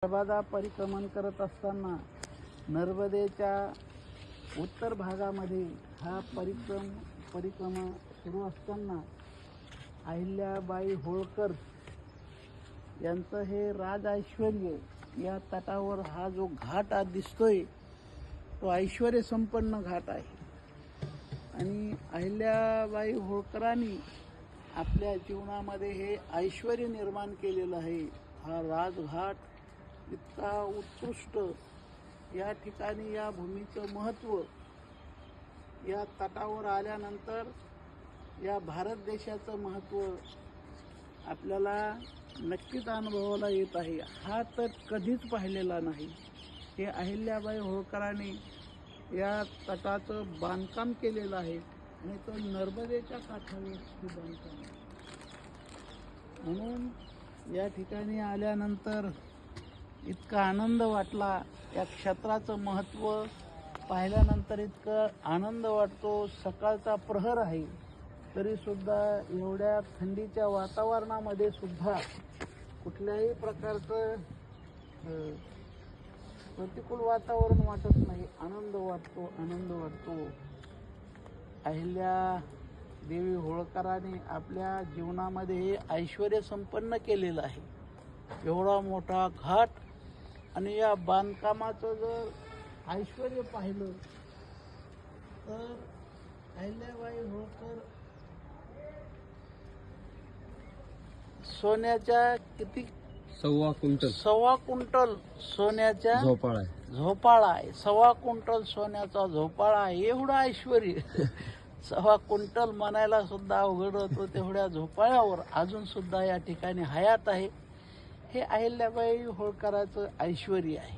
नर्मदा परिक्रमण करत असताना नर्मदेच्या उत्तर भागामध्ये हा परिक्रमा सुरू असताना अहिल्याबाई होळकर यांचं हे राज ऐश्वर्य, या तटावर हा जो घाट आज दिसतोय तो ऐश्वर्य संपन्न घाट आहे। आणि अहिल्याबाई होळकरांनी आपल्या जीवनामध्ये हे ऐश्वर्य निर्माण केलेलं आहे। हा राजघाट इतका उत्कृष्ट, या ठिकाणी या भूमीचं महत्त्व या तटावर आल्यानंतर या भारत देशाचं महत्त्व आपल्याला नक्कीच अनुभवाला येत आहे। हा तर कधीच पाहिलेला नाही। हे अहिल्याबाई होळकरांनी या तटाचं बांधकाम केलेलं आहे आणि तो नर्मदेच्या काठावर हे बांधकाम आहे। म्हणून या ठिकाणी आल्यानंतर इतका आनंद वाटला। या क्षेत्राचं महत्त्व पाहिल्यानंतर इतका आनंद वाटतो। सकाळचा प्रहर आहे तरी सुद्धा एवढ्या थंडीच्या वातावरणामध्ये सुद्धा कुठल्याही प्रकारचं प्रतिकूल वातावरण वाटत नाही। आनंद वाटतो। अहिल्यादेवी होळकरांनी आपल्या जीवनामध्ये हे ऐश्वर्य संपन्न केलेलं आहे। एवढा मोठा घाट आणि या बांधकामाचं जर ऐश्वर्य पाहिलं तर अहिल्याबाई होळकर सोन्याच्या किती सव्वा क्विंटल सोन्याच्या झोपाळा आहे। सव्वा क्विंटल सोन्याचा झोपाळा आहे। एवढं ऐश्वर्य सव्वा क्विंटल म्हणायला सुद्धा अवघड होतं। तेवढ्या झोपाळ्यावर अजून सुद्धा या ठिकाणी हयात आहे। हे अहिल्याबाई होळकरांचं ऐश्वर्य आहे।